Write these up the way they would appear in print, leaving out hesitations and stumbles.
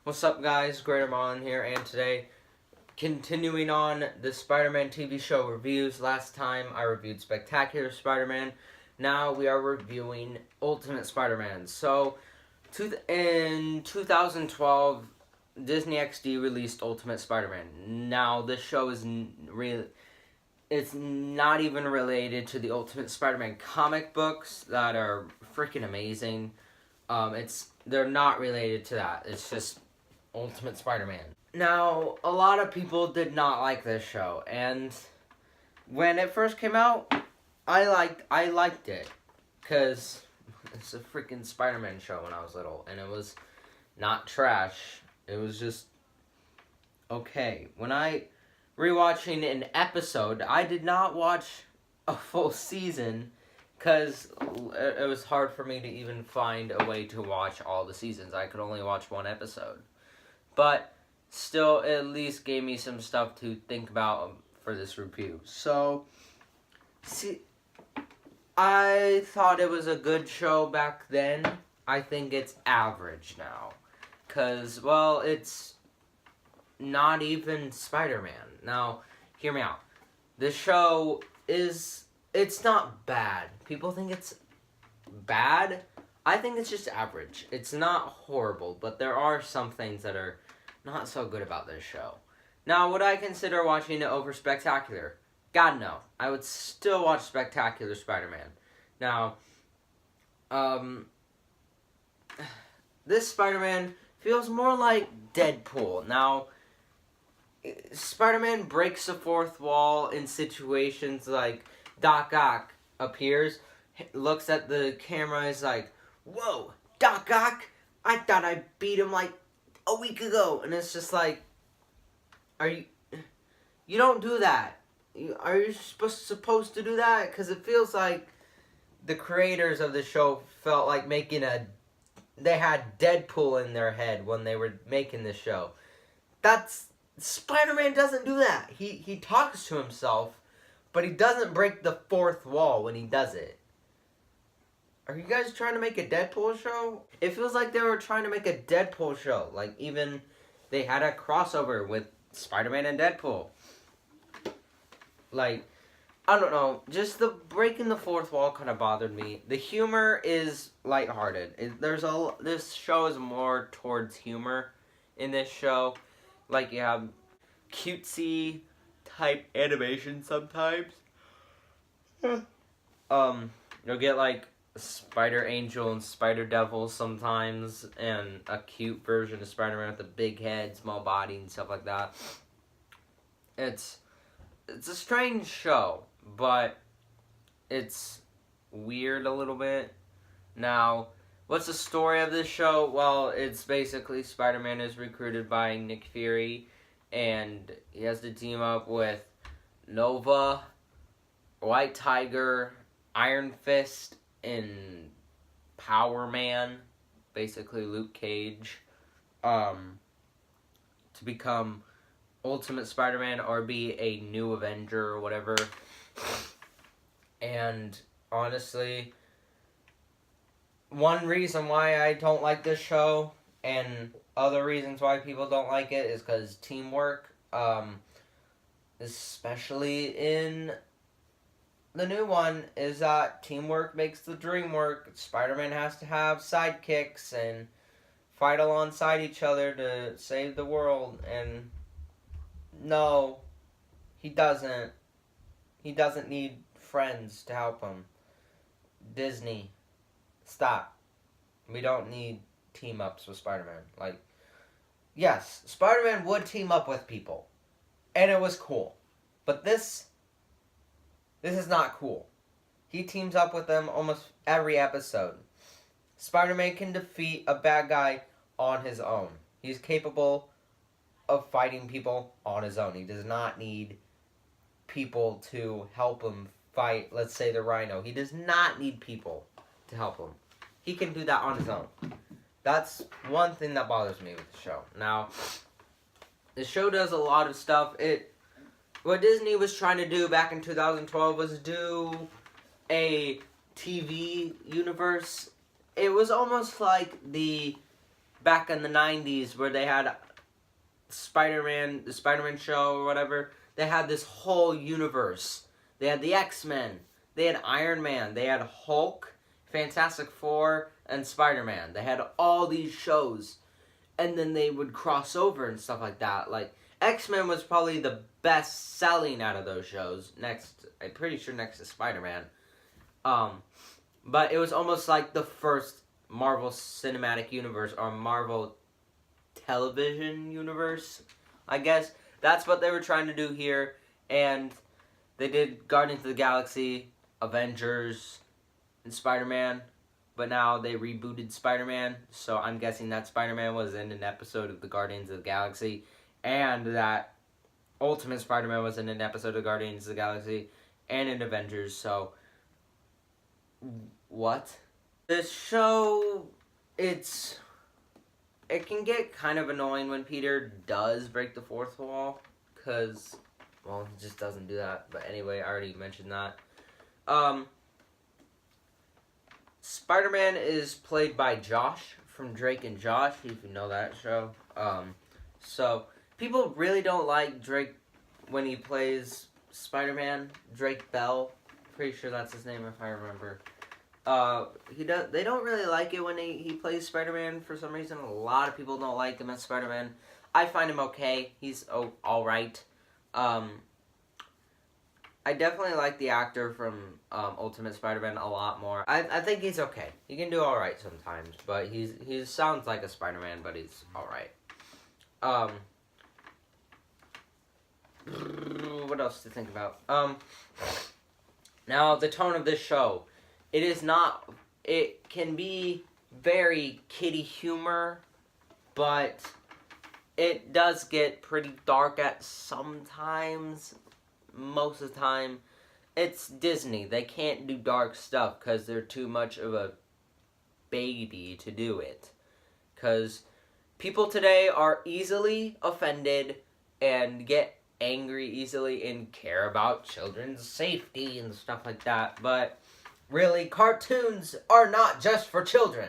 What's up, guys? Greater Marlon here, and today, continuing on the Spider-Man TV show reviews. Last time I reviewed Spectacular Spider-Man. Now we are reviewing Ultimate Spider-Man. So, in 2012, Disney XD released Ultimate Spider-Man. Now, this show is it's not even related to the Ultimate Spider-Man comic books that are freaking amazing. They're not related to that. It's just Ultimate Spider-Man. Now, a lot of people did not like this show, and when it first came out, I liked it, because it's a freaking Spider-Man show when I was little, and it was not trash. It was just okay. When I rewatching an episode, I did not watch a full season, because it was hard for me to even find a way to watch all the seasons. I could only watch one episode. But still, it at least gave me some stuff to think about for this review. So, I thought it was a good show back then. I think it's average now. Because, well, it's not even Spider-Man. Now, hear me out. The show it's not bad. People think it's bad. I think it's just average. It's not horrible, but there are some things that are not so good about this show. Now, would I consider watching it over Spectacular? God, no. I would still watch Spectacular Spider-Man. Now, this Spider-Man feels more like Deadpool. Now, Spider-Man breaks the fourth wall in situations like Doc Ock appears, looks at the camera, is like, "Whoa, Doc Ock, I thought I beat him like a week ago." And it's just like, you don't do that. Are you supposed to do that? Because it feels like the creators of the show felt like they had Deadpool in their head when they were making this show. Spider-Man doesn't do that. He talks to himself, but he doesn't break the fourth wall when he does it. Are you guys trying to make a Deadpool show? It feels like they were trying to make a Deadpool show. Like, even they had a crossover with Spider-Man and Deadpool. Like, I don't know. Just the breaking the fourth wall kind of bothered me. The humor is lighthearted. This show is more towards humor in this show. Like, you have cutesy type animation sometimes. You'll get like Spider Angel and Spider Devil sometimes, and a cute version of Spider-Man with a big head, small body, and stuff like that. It's a strange show, but it's weird a little bit. Now, what's the story of this show? Well, it's basically Spider-Man is recruited by Nick Fury, and he has to team up with Nova, White Tiger, Iron Fist, and Power Man, basically Luke Cage, to become Ultimate Spider-Man or be a new Avenger or whatever. And honestly, one reason why I don't like this show, and other reasons why people don't like it, is because teamwork, especially in the new one, is that teamwork makes the dream work. Spider-Man has to have sidekicks and fight alongside each other to save the world, and no, he doesn't. He doesn't need friends to help him. Disney, stop. We don't need team-ups with Spider-Man. Like, yes, Spider-Man would team up with people, and it was cool. But this is not cool. He teams up with them almost every episode. Spider-Man can defeat a bad guy on his own. He's capable of fighting people on his own. He does not need people to help him fight, let's say, the Rhino. He does not need people to help him. He can do that on his own. That's one thing that bothers me with the show. Now, the show does a lot of stuff. What Disney was trying to do back in 2012 was do a TV universe. It was almost like the back in the 90s where they had Spider-Man, the Spider-Man show or whatever. They had this whole universe. They had the X-Men. They had Iron Man. They had Hulk, Fantastic Four, and Spider-Man. They had all these shows. And then they would cross over and stuff like that. Like, X-Men was probably the best selling out of those shows. I'm pretty sure next to Spider-Man. But it was almost like the first Marvel Cinematic Universe or Marvel Television Universe, I guess. That's what they were trying to do here. And they did Guardians of the Galaxy, Avengers, and Spider-Man. But now they rebooted Spider-Man. So I'm guessing that Spider-Man was in an episode of the Guardians of the Galaxy. And that Ultimate Spider-Man was in an episode of Guardians of the Galaxy. And in Avengers. So, what? This show, it can get kind of annoying when Peter does break the fourth wall, because, well, he just doesn't do that. But anyway, I already mentioned that. Spider-Man is played by Josh from Drake and Josh, if you know that show. So, people really don't like Drake when he plays Spider-Man. Drake Bell, pretty sure that's his name if I remember. They don't really like it when he plays Spider-Man for some reason. A lot of people don't like him as Spider-Man. I find him okay. He's alright. I definitely like the actor from Ultimate Spider-Man a lot more. I think he's okay. He can do alright sometimes, but he sounds like a Spider-Man, but he's alright. What else to think about? Now, the tone of this show. It can be very kiddie humor, but it does get pretty dark at sometimes. Most of the time, it's Disney. They can't do dark stuff because they're too much of a baby to do it. Because people today are easily offended and get angry easily and care about children's safety and stuff like that. But really, cartoons are not just for children.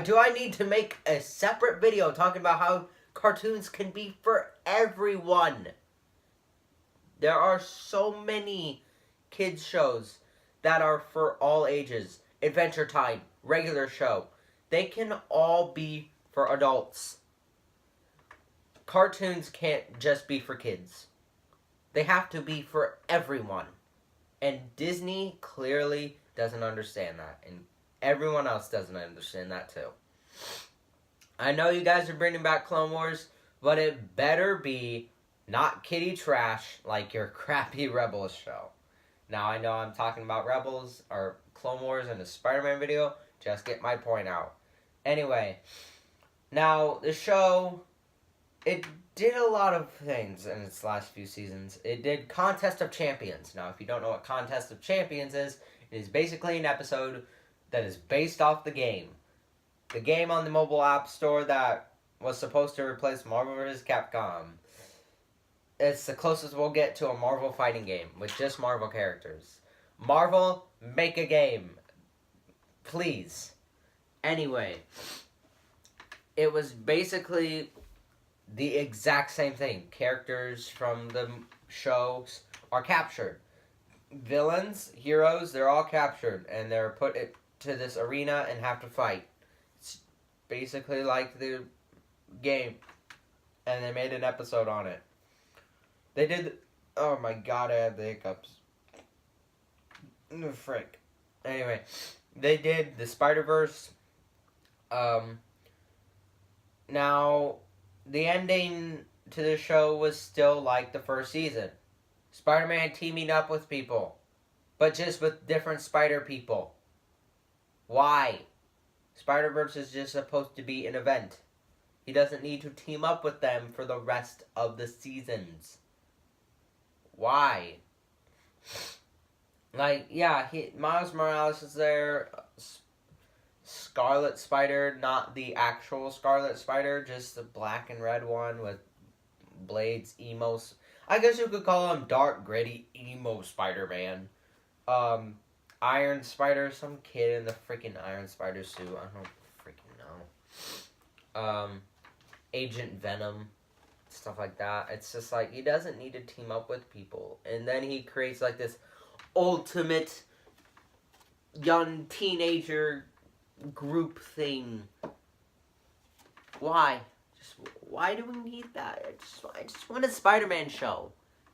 Do I need to make a separate video talking about how cartoons can be for everyone? There are so many kids shows that are for all ages. Adventure Time, regular show. They can all be for adults. Cartoons can't just be for kids. They have to be for everyone. And Disney clearly doesn't understand that. And everyone else doesn't understand that too. I know you guys are bringing back Clone Wars, but it better be not kiddie trash like your crappy Rebels show. Now, I know I'm talking about Rebels or Clone Wars in a Spider-Man video. Just get my point out. Anyway, now the show, it did a lot of things in its last few seasons. It did Contest of Champions. Now, if you don't know what Contest of Champions is, it is basically an episode that is based off the game. The game on the mobile app store that was supposed to replace Marvel vs. Capcom. It's the closest we'll get to a Marvel fighting game with just Marvel characters. Marvel, make a game. Please. Anyway, it was basically the exact same thing. Characters from the shows are captured. Villains, heroes, they're all captured. And they're put to this arena and have to fight. It's basically like the game. And they made an episode on it. They did... Oh my god, I have the hiccups. Frick. Anyway, they did the Spider-Verse. Now, the ending to the show was still like the first season. Spider-Man teaming up with people. But just with different spider people. Why? Spider-Verse is just supposed to be an event. He doesn't need to team up with them for the rest of the seasons. Why? Like, yeah, Miles Morales is there. Scarlet Spider, not the actual Scarlet Spider, just the black and red one with blades, emos. I guess you could call him dark, gritty, emo Spider-Man. Iron Spider, some kid in the freaking Iron Spider suit. I don't freaking know. Agent Venom, stuff like that. It's just like, he doesn't need to team up with people. And then he creates like this ultimate young teenager group thing. Why? Why do we need that? I just want a Spider-Man show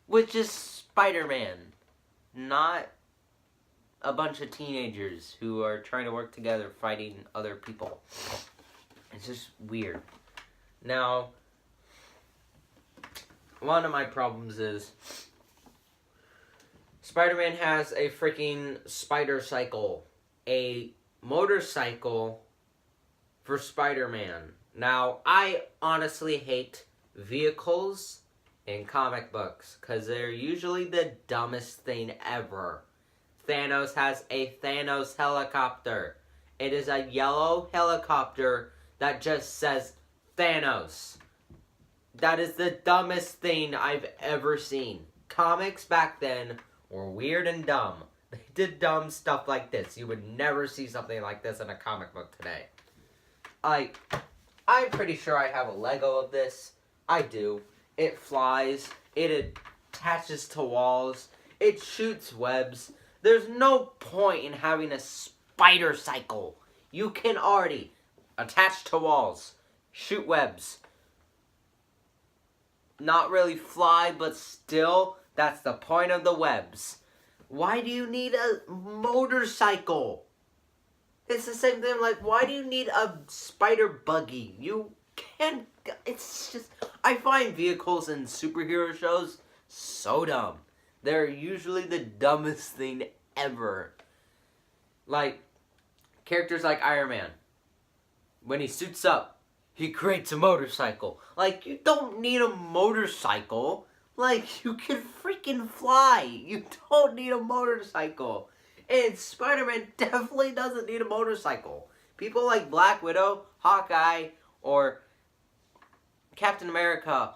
with just Spider-Man, not a bunch of teenagers who are trying to work together fighting other people. It's just weird. Now, one of my problems is Spider-Man has a freaking spider cycle, a motorcycle for Spider-Man. Now, I honestly hate vehicles in comic books because they're usually the dumbest thing ever. Thanos has a Thanos helicopter. It is a yellow helicopter that just says Thanos. That is the dumbest thing I've ever seen. Comics back then were weird and dumb. They did dumb stuff like this. You would never see something like this in a comic book today. I'm pretty sure I have a Lego of this. I do. It flies. It attaches to walls. It shoots webs. There's no point in having a spider cycle. You can already attach to walls, shoot webs, not really fly, but still, that's the point of the webs. Why do you need a motorcycle? It's the same thing, like, why do you need a spider buggy? You can't, it's just, I find vehicles in superhero shows so dumb. They're usually the dumbest thing ever. Like, characters like Iron Man. When he suits up, he creates a motorcycle. Like, you don't need a motorcycle. Like, you can freaking fly. You don't need a motorcycle. And Spider-Man definitely doesn't need a motorcycle. People like Black Widow, Hawkeye, or Captain America,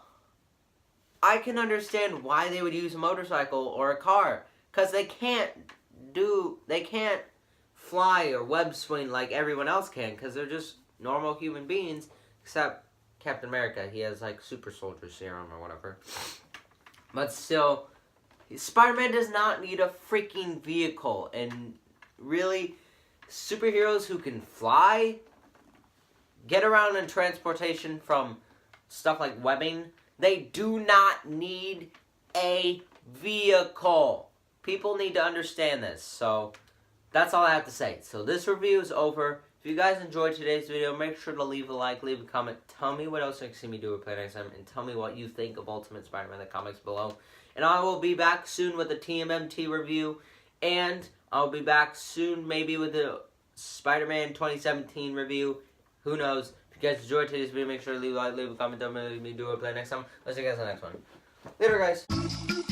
I can understand why they would use a motorcycle or a car. Because they can't fly or web swing like everyone else can. Because they're just normal human beings. Except Captain America, he has like super soldier serum or whatever. But still, Spider-Man does not need a freaking vehicle. And really, superheroes who can fly, get around in transportation from stuff like webbing, they do not need a vehicle. People need to understand this. So, that's all I have to say. So, this review is over. If you guys enjoyed today's video, make sure to leave a like, leave a comment. Tell me what else you can see me do or play next time. And tell me what you think of Ultimate Spider-Man in the comments below. And I will be back soon with a TMNT review. And I'll be back soon maybe with a Spider-Man 2017 review. Who knows? If you guys enjoyed today's video, make sure to leave a like, leave a comment. Tell me what you do or play next time. I'll see you guys in the next one. Later, guys.